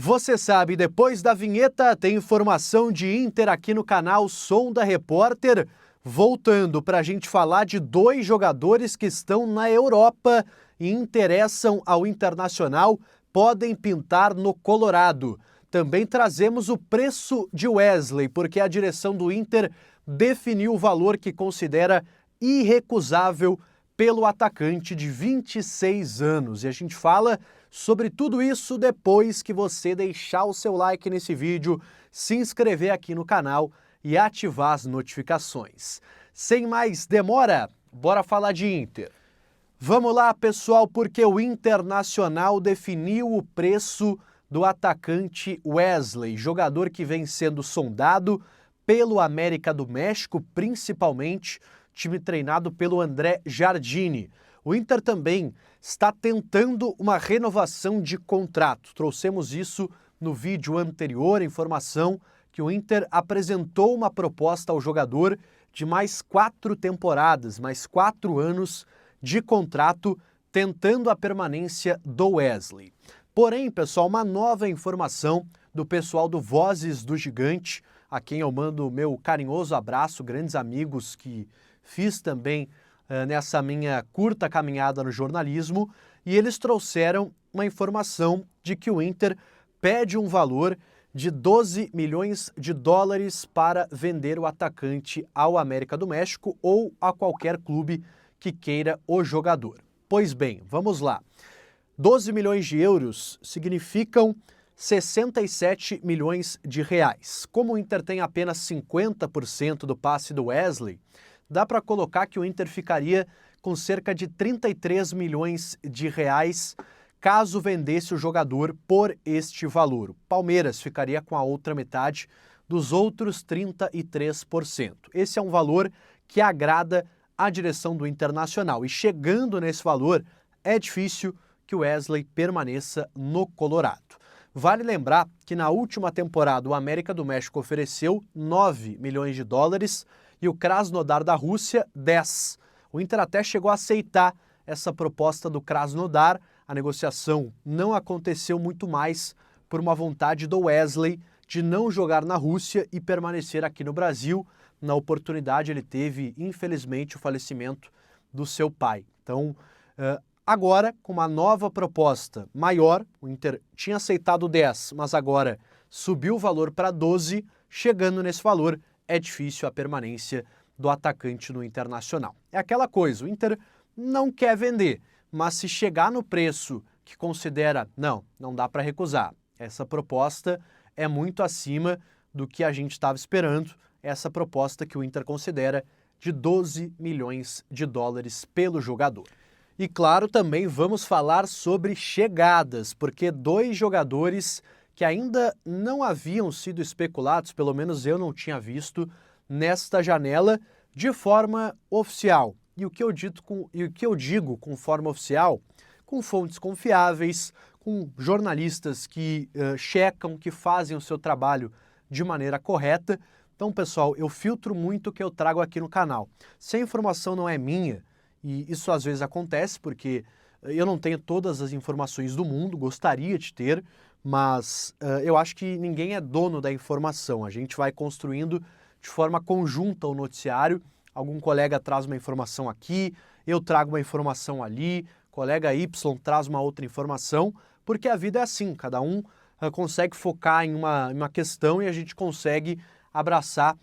Você sabe, depois da vinheta tem informação de Inter aqui no canal Som da Repórter. Voltando para a gente falar de dois jogadores que estão na Europa e interessam ao Internacional, podem pintar no Colorado. Também trazemos o preço de Wesley, porque a direção do Inter definiu o valor que considera irrecusável pelo atacante de 26 anos. E a gente fala sobre tudo isso depois que você deixar o seu like nesse vídeo, se inscrever aqui no canal e ativar as notificações. Sem mais demora, bora falar de Inter. Vamos lá, pessoal, porque o Internacional definiu o preço do atacante Wesley, jogador que vem sendo sondado pelo América do México, principalmente, time treinado pelo André Jardine. O Inter também está tentando uma renovação de contrato. Trouxemos isso no vídeo anterior, informação que o Inter apresentou uma proposta ao jogador de mais 4 temporadas, mais 4 anos de contrato, tentando a permanência do Wesley. Porém, pessoal, uma nova informação do pessoal do Vozes do Gigante, a quem eu mando o meu carinhoso abraço, grandes amigos que fiz também nessa minha curta caminhada no jornalismo, e eles trouxeram uma informação de que o Inter pede um valor de 12 milhões de dólares para vender o atacante ao América do México ou a qualquer clube que queira o jogador. Pois bem, vamos lá. 12 milhões de euros significam 67 milhões de reais. Como o Inter tem apenas 50% do passe do Wesley, dá para colocar que o Inter ficaria com cerca de 33 milhões de reais caso vendesse o jogador por este valor. O Palmeiras ficaria com a outra metade dos outros 33%. Esse é um valor que agrada a direção do Internacional. E chegando nesse valor, é difícil que o Wesley permaneça no Colorado. Vale lembrar que na última temporada o América do México ofereceu 9 milhões de dólares e o Krasnodar da Rússia 10. O Inter até chegou a aceitar essa proposta do Krasnodar. A negociação não aconteceu muito mais por uma vontade do Wesley de não jogar na Rússia e permanecer aqui no Brasil. Na oportunidade ele teve, infelizmente, o falecimento do seu pai. Então, agora, com uma nova proposta maior, o Inter tinha aceitado 10, mas agora subiu o valor para 12, chegando nesse valor, é difícil a permanência do atacante no Internacional. É aquela coisa, o Inter não quer vender, mas se chegar no preço que considera, não dá para recusar. Essa proposta é muito acima do que a gente estava esperando, essa proposta que o Inter considera de 12 milhões de dólares pelo jogador. E claro, também vamos falar sobre chegadas, porque dois jogadores que ainda não haviam sido especulados, pelo menos eu não tinha visto, nesta janela de forma oficial. E o que eu digo com forma oficial, com fontes confiáveis, com jornalistas que checam, que fazem o seu trabalho de maneira correta. Então, pessoal, eu filtro muito o que eu trago aqui no canal. Se a informação não é minha, e isso às vezes acontece porque eu não tenho todas as informações do mundo, gostaria de ter, mas eu acho que ninguém é dono da informação. A gente vai construindo de forma conjunta o noticiário. Algum colega traz uma informação aqui, eu trago uma informação ali, colega Y traz uma outra informação, porque a vida é assim, cada um consegue focar em uma questão e a gente consegue abraçar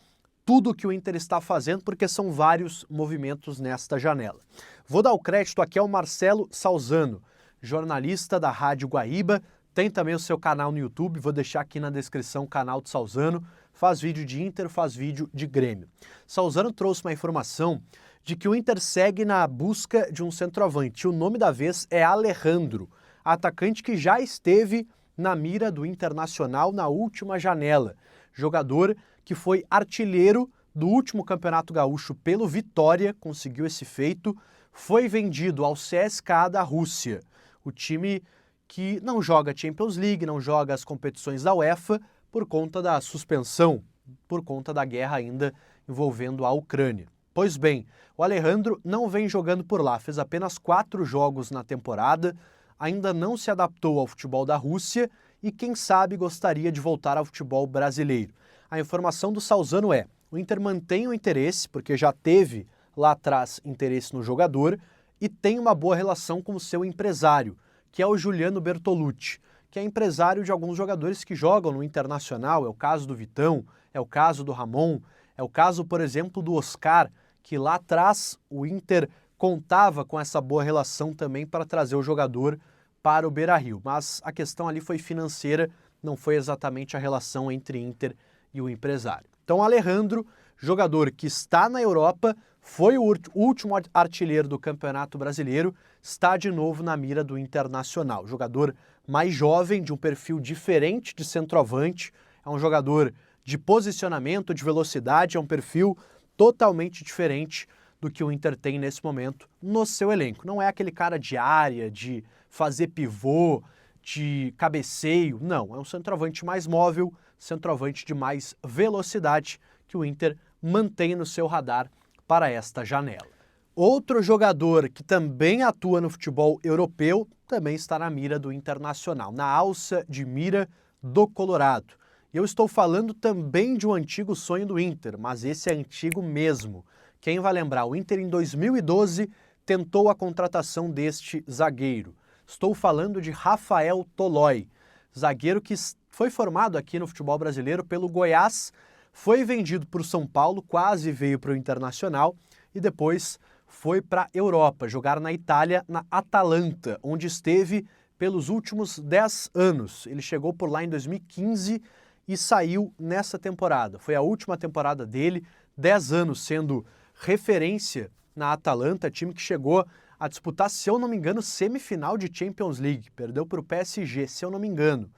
tudo o que o Inter está fazendo, porque são vários movimentos nesta janela. Vou dar o crédito aqui ao Marcelo Salzano, jornalista da Rádio Guaíba, tem também o seu canal no YouTube, vou deixar aqui na descrição o canal do Salzano, faz vídeo de Inter, faz vídeo de Grêmio. Salzano trouxe uma informação de que o Inter segue na busca de um centroavante. O nome da vez é Alejandro, atacante que já esteve na mira do Internacional na última janela. Jogador que foi artilheiro do último Campeonato Gaúcho pelo Vitória, conseguiu esse feito, foi vendido ao CSKA da Rússia. O time que não joga Champions League, não joga as competições da UEFA, por conta da suspensão, por conta da guerra ainda envolvendo a Ucrânia. Pois bem, o Alejandro não vem jogando por lá, fez apenas 4 jogos na temporada, ainda não se adaptou ao futebol da Rússia e quem sabe gostaria de voltar ao futebol brasileiro. A informação do Salzano é: o Inter mantém o interesse, porque já teve lá atrás interesse no jogador, e tem uma boa relação com o seu empresário, que é o Juliano Bertolucci, que é empresário de alguns jogadores que jogam no Internacional. É o caso do Vitão, é o caso do Ramon, é o caso, por exemplo, do Oscar, que lá atrás o Inter contava com essa boa relação também para trazer o jogador para o Beira-Rio. Mas a questão ali foi financeira, não foi exatamente a relação entre Inter e o empresário. Então, Alejandro, jogador que está na Europa, foi o último artilheiro do Campeonato Brasileiro, está de novo na mira do Internacional. Jogador mais jovem, de um perfil diferente de centroavante, é um jogador de posicionamento, de velocidade, é um perfil totalmente diferente do que o Inter tem nesse momento no seu elenco. Não é aquele cara de área, de fazer pivô, de cabeceio, não. É um centroavante mais móvel, centroavante de mais velocidade que o Inter mantém no seu radar para esta janela. Outro jogador que também atua no futebol europeu também está na mira do Internacional, na alça de mira do Colorado. E eu estou falando também de um antigo sonho do Inter, mas esse é antigo mesmo. Quem vai lembrar, o Inter em 2012 tentou a contratação deste zagueiro. Estou falando de Rafael Tolói, zagueiro que foi formado aqui no futebol brasileiro pelo Goiás, foi vendido para o São Paulo, quase veio para o Internacional e depois foi para a Europa, jogar na Itália, na Atalanta, onde esteve pelos últimos 10 anos. Ele chegou por lá em 2015 e saiu nessa temporada. Foi a última temporada dele, 10 anos sendo referência na Atalanta, time que chegou a disputar, se eu não me engano, semifinal de Champions League. Perdeu para o PSG, se eu não me engano,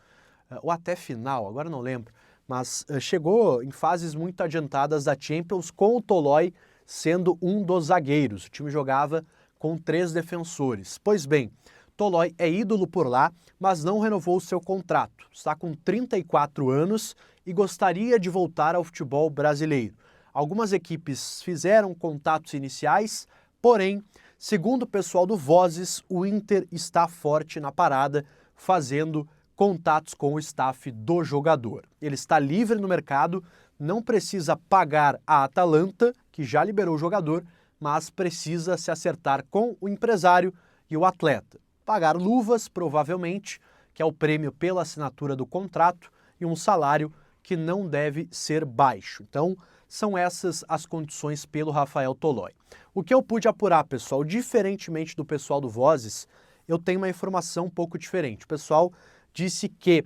ou até final, agora não lembro. Mas chegou em fases muito adiantadas da Champions, com o Tolói sendo um dos zagueiros. O time jogava com 3 defensores. Pois bem, Tolói é ídolo por lá, mas não renovou o seu contrato. Está com 34 anos e gostaria de voltar ao futebol brasileiro. Algumas equipes fizeram contatos iniciais, porém, segundo o pessoal do Vozes, o Inter está forte na parada, fazendo contatos com o staff do jogador. Ele está livre no mercado, não precisa pagar a Atalanta, que já liberou o jogador, mas precisa se acertar com o empresário e o atleta. Pagar luvas, provavelmente, que é o prêmio pela assinatura do contrato, e um salário que não deve ser baixo. Então, são essas as condições pelo Rafael Tolói. O que eu pude apurar, pessoal, diferentemente do pessoal do Vozes, eu tenho uma informação um pouco diferente. O pessoal disse que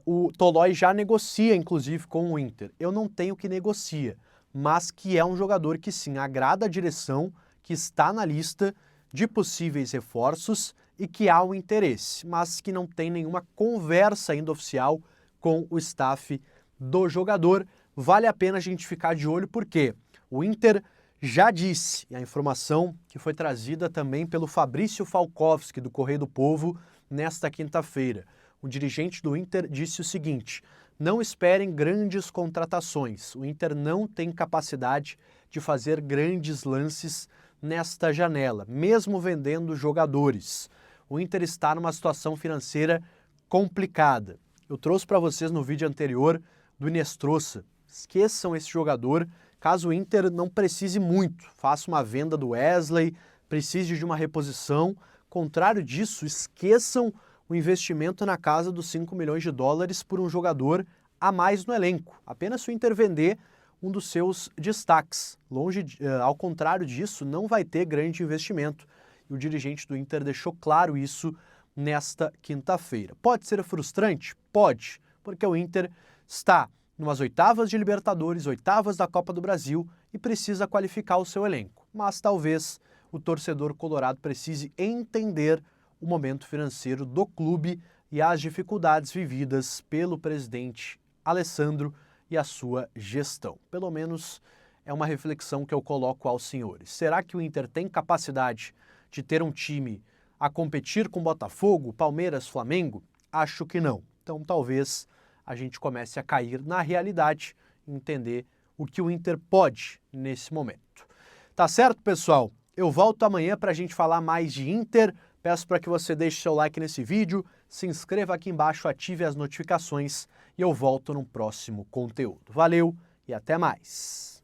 o Tolói já negocia, inclusive, com o Inter. Eu não tenho que negocia, mas que é um jogador que sim, agrada a direção, que está na lista de possíveis reforços e que há um interesse, mas que não tem nenhuma conversa ainda oficial com o staff do jogador. Vale a pena a gente ficar de olho porque o Inter já disse, e a informação que foi trazida também pelo Fabrício Falkowski, do Correio do Povo, nesta quinta-feira. O dirigente do Inter disse o seguinte: não esperem grandes contratações. O Inter não tem capacidade de fazer grandes lances nesta janela, mesmo vendendo jogadores. O Inter está numa situação financeira complicada. Eu trouxe para vocês no vídeo anterior do Inestrosa. Esqueçam esse jogador, caso o Inter não precise muito. Faça uma venda do Wesley, precise de uma reposição. Contrário disso, esqueçam o investimento na casa dos 5 milhões de dólares por um jogador a mais no elenco. Apenas se o Inter vender um dos seus destaques. Ao contrário disso, não vai ter grande investimento. E o dirigente do Inter deixou claro isso nesta quinta-feira. Pode ser frustrante? Pode, porque o Inter está numas oitavas de Libertadores, oitavas da Copa do Brasil e precisa qualificar o seu elenco. Mas talvez o torcedor colorado precise entender o momento financeiro do clube e as dificuldades vividas pelo presidente Alessandro e a sua gestão. Pelo menos é uma reflexão que eu coloco aos senhores. Será que o Inter tem capacidade de ter um time a competir com Botafogo, Palmeiras, Flamengo? Acho que não. Então talvez a gente comece a cair na realidade e entender o que o Inter pode nesse momento. Tá certo, pessoal? Eu volto amanhã para a gente falar mais de Inter, Peço para que você deixe seu like nesse vídeo, se inscreva aqui embaixo, ative as notificações e eu volto no próximo conteúdo. Valeu e até mais!